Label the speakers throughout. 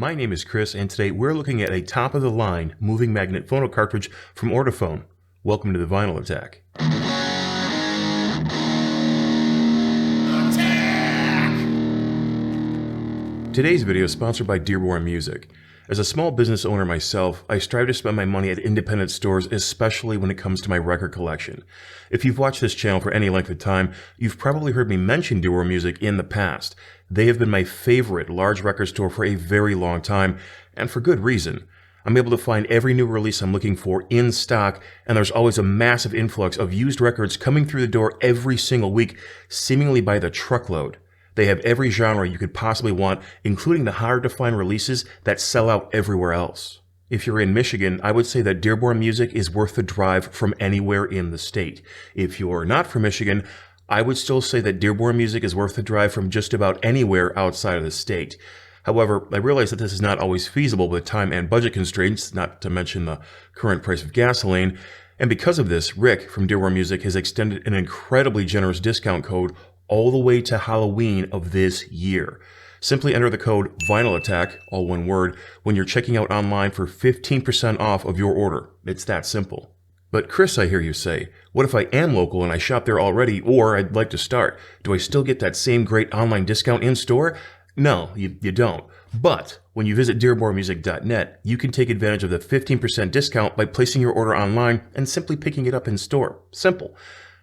Speaker 1: My name is Chris, and today we're looking at a top-of-the-line moving magnet phono cartridge from Ortofon. Welcome to the Vinyl Attack. Today's video is sponsored by Dearborn Music. As a small business owner myself, I strive to spend my money at independent stores, especially when it comes to my record collection. If you've watched this channel for any length of time, you've probably heard me mention Dearborn Music in the past. They have been my favorite large record store for a very long time, and for good reason. I'm able to find every new release I'm looking for in stock, and there's always a massive influx of used records coming through the door every single week, seemingly by the truckload. They have every genre you could possibly want, including the hard-to-find releases that sell out everywhere else. If you're in Michigan, I would say that Dearborn Music is worth the drive from anywhere in the state. If you're not from Michigan, I would still say that Dearborn Music is worth the drive from just about anywhere outside of the state. However, I realize that this is not always feasible with time and budget constraints, not to mention the current price of gasoline. And because of this, Rick from Dearborn Music has extended an incredibly generous discount code all the way to Halloween of this year. Simply enter the code VINYLATTACK, all one word, when you're checking out online for 15% off of your order. It's that simple. But Chris, I hear you say, what if I am local and I shop there already, or I'd like to start? Do I still get that same great online discount in store? No, you don't. But when you visit DearbornMusic.net, you can take advantage of the 15% discount by placing your order online and simply picking it up in store. Simple.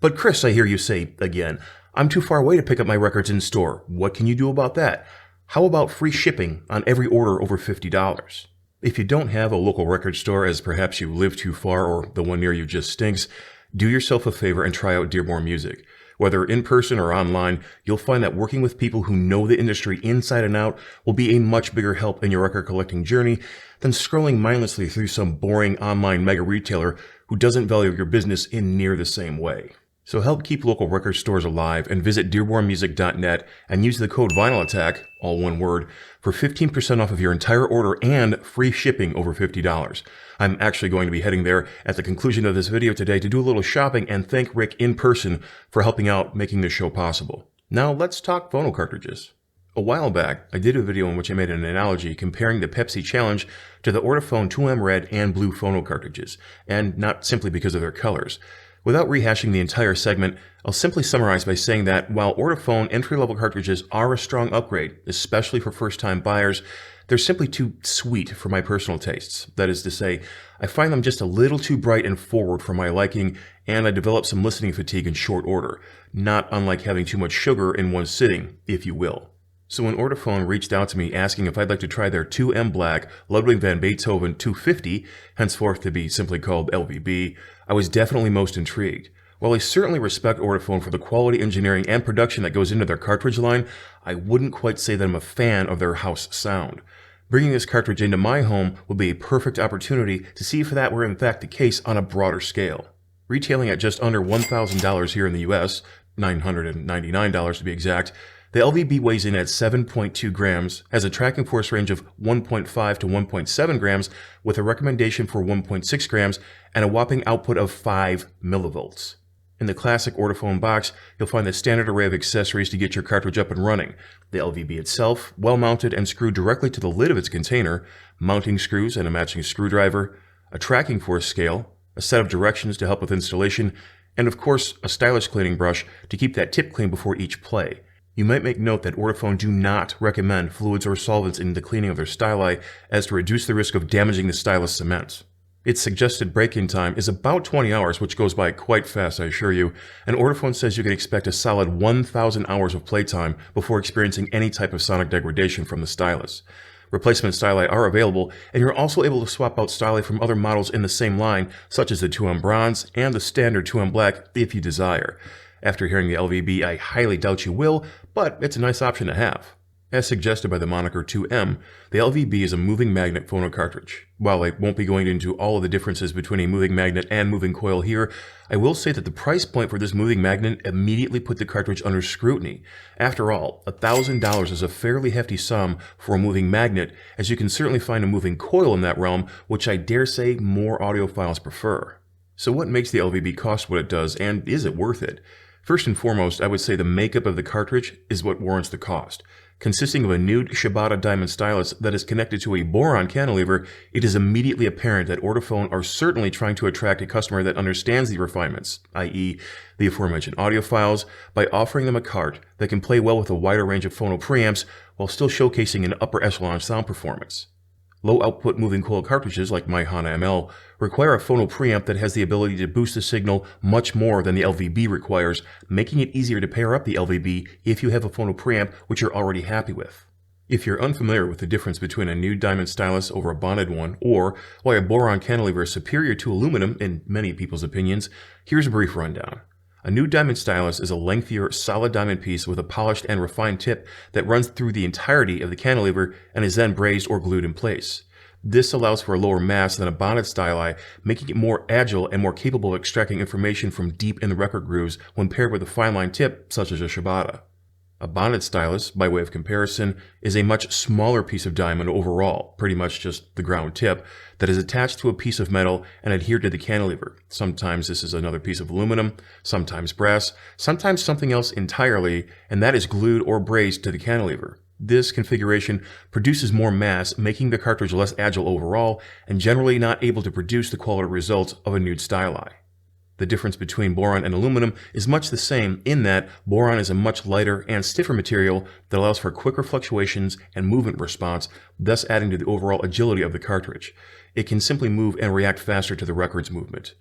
Speaker 1: But Chris, I hear you say again, I'm too far away to pick up my records in store. What can you do about that? How about free shipping on every order over $50? If you don't have a local record store, as perhaps you live too far or the one near you just stinks, do yourself a favor and try out Dearborn Music. Whether in person or online, you'll find that working with people who know the industry inside and out will be a much bigger help in your record collecting journey than scrolling mindlessly through some boring online mega retailer who doesn't value your business in near the same way. So help keep local record stores alive and visit DearbornMusic.net and use the code VINYLATTACK, all one word, for 15% off of your entire order and free shipping over $50. I'm actually going to be heading there at the conclusion of this video today to do a little shopping and thank Rick in person for helping out making this show possible. Now let's talk phono cartridges. A while back, I did a video in which I made an analogy comparing the Pepsi Challenge to the Ortofon 2M red and blue phono cartridges, and not simply because of their colors. Without rehashing the entire segment, I'll simply summarize by saying that while Ortofon entry-level cartridges are a strong upgrade, especially for first-time buyers, they're simply too sweet for my personal tastes. That is to say, I find them just a little too bright and forward for my liking, and I develop some listening fatigue in short order, not unlike having too much sugar in one sitting, if you will. So when Ortofon reached out to me asking if I'd like to try their 2M Black Ludwig van Beethoven 250, henceforth to be simply called LVB, I was definitely most intrigued. While I certainly respect Ortofon for the quality engineering and production that goes into their cartridge line, I wouldn't quite say that I'm a fan of their house sound. Bringing this cartridge into my home would be a perfect opportunity to see if that were in fact the case on a broader scale. Retailing at just under $1,000 here in the US, $999 to be exact, the LVB weighs in at 7.2 grams, has a tracking force range of 1.5 to 1.7 grams with a recommendation for 1.6 grams and a whopping output of 5 millivolts. In the classic Ortofon box, you'll find the standard array of accessories to get your cartridge up and running. The LVB itself, well mounted and screwed directly to the lid of its container, mounting screws and a matching screwdriver, a tracking force scale, a set of directions to help with installation, and of course a stylus cleaning brush to keep that tip clean before each play. You might make note that Ortofon do not recommend fluids or solvents in the cleaning of their styli as to reduce the risk of damaging the stylus cement. Its suggested break-in time is about 20 hours, which goes by quite fast, I assure you, and Ortofon says you can expect a solid 1,000 hours of playtime before experiencing any type of sonic degradation from the stylus. Replacement styli are available, and you're also able to swap out styli from other models in the same line, such as the 2M Bronze and the standard 2M Black if you desire. After hearing the LVB, I highly doubt you will, but it's a nice option to have. As suggested by the moniker 2M, the LVB is a moving magnet phono cartridge. While I won't be going into all of the differences between a moving magnet and moving coil here, I will say that the price point for this moving magnet immediately put the cartridge under scrutiny. After all, $1,000 is a fairly hefty sum for a moving magnet, as you can certainly find a moving coil in that realm, which I dare say more audiophiles prefer. So what makes the LVB cost what it does, and is it worth it? First and foremost, I would say the makeup of the cartridge is what warrants the cost. Consisting of a nude Shibata diamond stylus that is connected to a boron cantilever, it is immediately apparent that Ortofon are certainly trying to attract a customer that understands the refinements, i.e. the aforementioned audiophiles, by offering them a cart that can play well with a wider range of phono preamps while still showcasing an upper echelon sound performance. Low output moving coil cartridges like my Hana ML require a phono preamp that has the ability to boost the signal much more than the LVB requires, making it easier to pair up the LVB if you have a phono preamp which you're already happy with. If you're unfamiliar with the difference between a nude diamond stylus over a bonded one, or why a boron cantilever is superior to aluminum in many people's opinions, here's a brief rundown. A nude diamond stylus is a lengthier, solid diamond piece with a polished and refined tip that runs through the entirety of the cantilever and is then brazed or glued in place. This allows for a lower mass than a bonded styli, making it more agile and more capable of extracting information from deep in the record grooves when paired with a fine line tip such as a Shibata. A bonded stylus, by way of comparison, is a much smaller piece of diamond overall, pretty much just the ground tip, that is attached to a piece of metal and adhered to the cantilever. Sometimes this is another piece of aluminum, sometimes brass, sometimes something else entirely, and that is glued or brazed to the cantilever. This configuration produces more mass, making the cartridge less agile overall, and generally not able to produce the quality results of a nude styli. The difference between boron and aluminum is much the same in that boron is a much lighter and stiffer material that allows for quicker fluctuations and movement response, thus adding to the overall agility of the cartridge. It can simply move and react faster to the record's movement.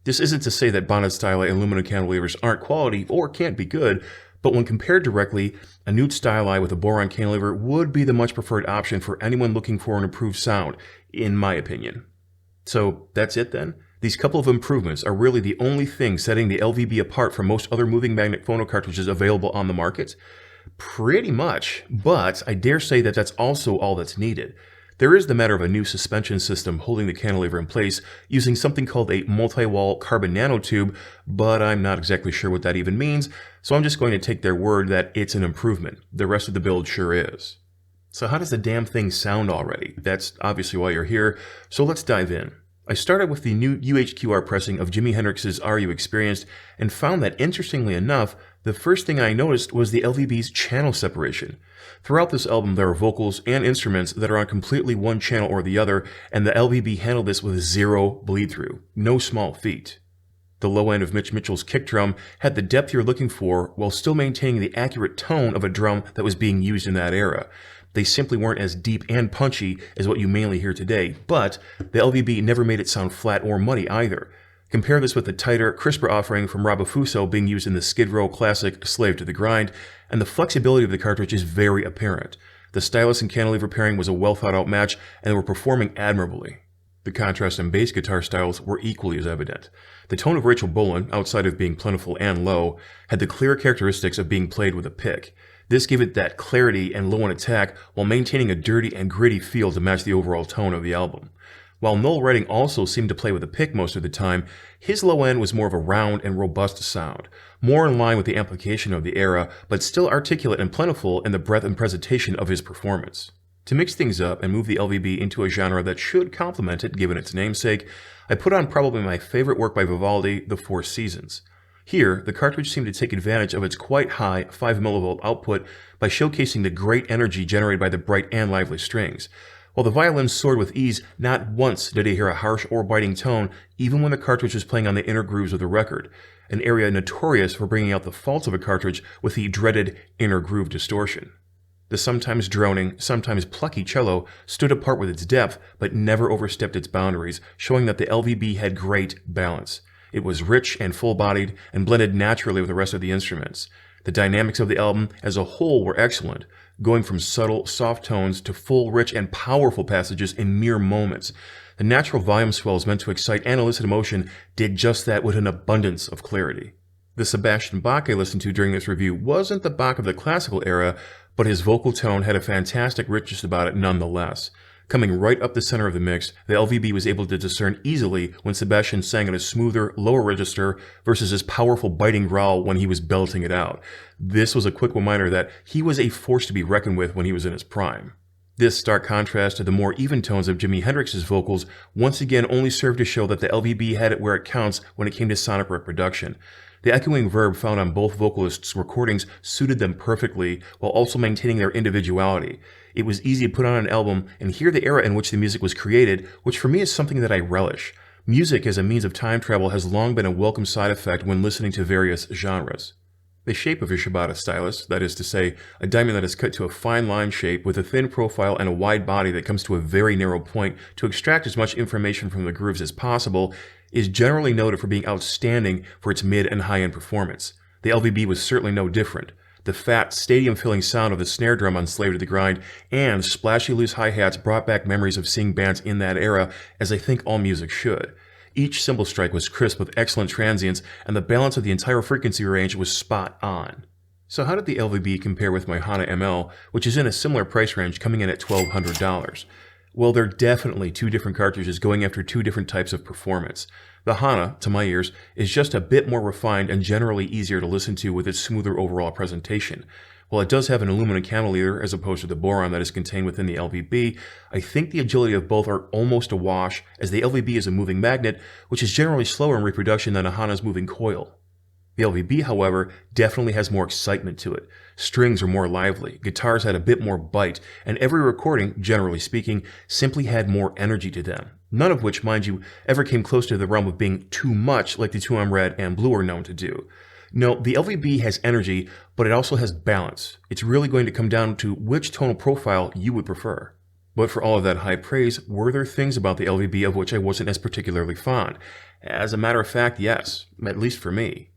Speaker 1: This isn't to say that bonded styli and aluminum cantilevers aren't quality or can't be good, but when compared directly, a nude styli with a boron cantilever would be the much preferred option for anyone looking for an improved sound, in my opinion. So that's it then? These couple of improvements are really the only thing setting the LVB apart from most other moving magnet phono cartridges available on the market? Pretty much, but I dare say that that's also all that's needed. There is the matter of a new suspension system holding the cantilever in place using something called a multi-wall carbon nanotube, but I'm not exactly sure what that even means, so I'm just going to take their word that it's an improvement. The rest of the build sure is. So how does the damn thing sound already? That's obviously why you're here, so let's dive in. I started with the new UHQR pressing of Jimi Hendrix's Are You Experienced and found that, interestingly enough, the first thing I noticed was the LVB's channel separation. Throughout this album, there are vocals and instruments that are on completely one channel or the other, and the LVB handled this with zero bleed-through. No small feat. The low end of Mitch Mitchell's kick drum had the depth you're looking for while still maintaining the accurate tone of a drum that was being used in that era. They simply weren't as deep and punchy as what you mainly hear today, but the LVB never made it sound flat or muddy either. Compare this with the tighter, crisper offering from Robofuso being used in the Skid Row classic Slave to the Grind, and the flexibility of the cartridge is very apparent. The stylus and cantilever pairing was a well thought out match, and they were performing admirably. The contrast and bass guitar styles were equally as evident. The tone of Rachel Bolan, outside of being plentiful and low, had the clear characteristics of being played with a pick. This gave it that clarity and low on attack while maintaining a dirty and gritty feel to match the overall tone of the album. While Noel Redding also seemed to play with a pick most of the time, his low end was more of a round and robust sound, more in line with the amplification of the era, but still articulate and plentiful in the breadth and presentation of his performance. To mix things up and move the LVB into a genre that should complement it given its namesake, I put on probably my favorite work by Vivaldi, The Four Seasons. Here, the cartridge seemed to take advantage of its quite high 5 mV output by showcasing the great energy generated by the bright and lively strings. While the violins soared with ease, not once did I hear a harsh or biting tone, even when the cartridge was playing on the inner grooves of the record, an area notorious for bringing out the faults of a cartridge with the dreaded inner groove distortion. The sometimes droning, sometimes plucky cello stood apart with its depth, but never overstepped its boundaries, showing that the LVB had great balance. It was rich and full-bodied and blended naturally with the rest of the instruments. The dynamics of the album as a whole were excellent, going from subtle, soft tones to full, rich, and powerful passages in mere moments. The natural volume swells meant to excite and elicit emotion did just that with an abundance of clarity. The Sebastian Bach I listened to during this review wasn't the Bach of the classical era, but his vocal tone had a fantastic richness about it nonetheless. Coming right up the center of the mix, the LVB was able to discern easily when Sebastian sang at a smoother, lower register versus his powerful biting growl when he was belting it out. This was a quick reminder that he was a force to be reckoned with when he was in his prime. This stark contrast to the more even tones of Jimi Hendrix's vocals once again only served to show that the LVB had it where it counts when it came to sonic reproduction. The echoing verb found on both vocalists' recordings suited them perfectly while also maintaining their individuality. It was easy to put on an album and hear the era in which the music was created, which for me is something that I relish. Music as a means of time travel has long been a welcome side effect when listening to various genres. The shape of your Shibata stylus, that is to say, a diamond that is cut to a fine line shape with a thin profile and a wide body that comes to a very narrow point to extract as much information from the grooves as possible, is generally noted for being outstanding for its mid and high-end performance. The LVB was certainly no different. The fat, stadium-filling sound of the snare drum on Slave to the Grind and splashy loose hi-hats brought back memories of seeing bands in that era, as I think all music should. Each cymbal strike was crisp with excellent transients, and the balance of the entire frequency range was spot on. So how did the LVB compare with my Hana ML, which is in a similar price range, coming in at $1,200? Well, they're definitely two different cartridges going after two different types of performance. The Hana, to my ears, is just a bit more refined and generally easier to listen to with its smoother overall presentation. While it does have an aluminum cantilever as opposed to the boron that is contained within the LVB, I think the agility of both are almost a wash, as the LVB is a moving magnet, which is generally slower in reproduction than a Hana's moving coil. The LVB, however, definitely has more excitement to it. Strings are more lively, guitars had a bit more bite, and every recording, generally speaking, simply had more energy to them. None of which, mind you, ever came close to the realm of being too much like the 2M Red and Blue are known to do. No, the LVB has energy, but it also has balance. It's really going to come down to which tonal profile you would prefer. But for all of that high praise, were there things about the LVB of which I wasn't as particularly fond? As a matter of fact, yes, at least for me.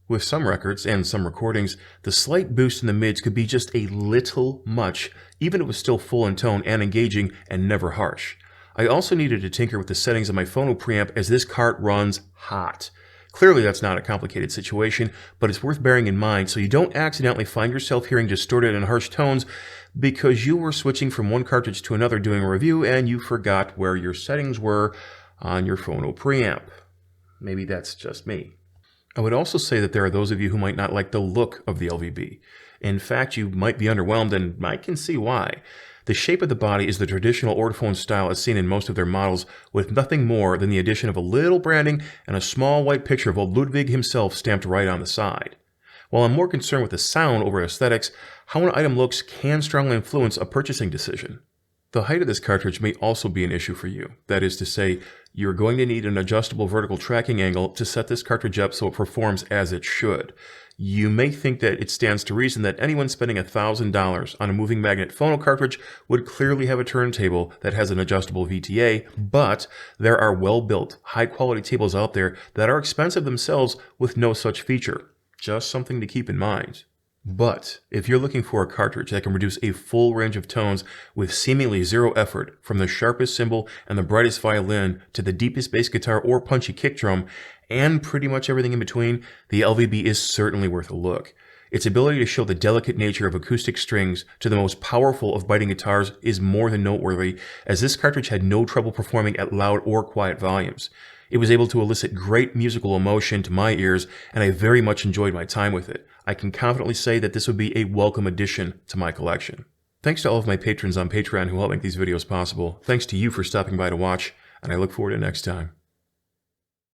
Speaker 1: With some records and some recordings, the slight boost in the mids could be just a little much, even if it was still full in tone and engaging and never harsh. I also needed to tinker with the settings of my phono preamp as this cart runs hot. Clearly that's not a complicated situation, but it's worth bearing in mind so you don't accidentally find yourself hearing distorted and harsh tones because you were switching from one cartridge to another doing a review and you forgot where your settings were on your phono preamp. Maybe that's just me. I would also say that there are those of you who might not like the look of the LVB. In fact, you might be underwhelmed, and I can see why. The shape of the body is the traditional Ortofon style as seen in most of their models, with nothing more than the addition of a little branding and a small white picture of old Ludwig himself stamped right on the side. While I'm more concerned with the sound over aesthetics, how an item looks can strongly influence a purchasing decision. The height of this cartridge may also be an issue for you. That is to say, you're going to need an adjustable vertical tracking angle to set this cartridge up so it performs as it should. You may think that it stands to reason that anyone spending $1,000 on a moving magnet phono cartridge would clearly have a turntable that has an adjustable VTA, but there are well-built, high-quality tables out there that are expensive themselves with no such feature. Just something to keep in mind. But if you're looking for a cartridge that can produce a full range of tones with seemingly zero effort, from the sharpest cymbal and the brightest violin to the deepest bass guitar or punchy kick drum, and pretty much everything in between, the LVB is certainly worth a look. Its ability to show the delicate nature of acoustic strings to the most powerful of biting guitars is more than noteworthy, as this cartridge had no trouble performing at loud or quiet volumes. It was able to elicit great musical emotion to my ears, and I very much enjoyed my time with it. I can confidently say that this would be a welcome addition to my collection. Thanks to all of my patrons on Patreon who help make these videos possible. Thanks to you for stopping by to watch, and I look forward to next time.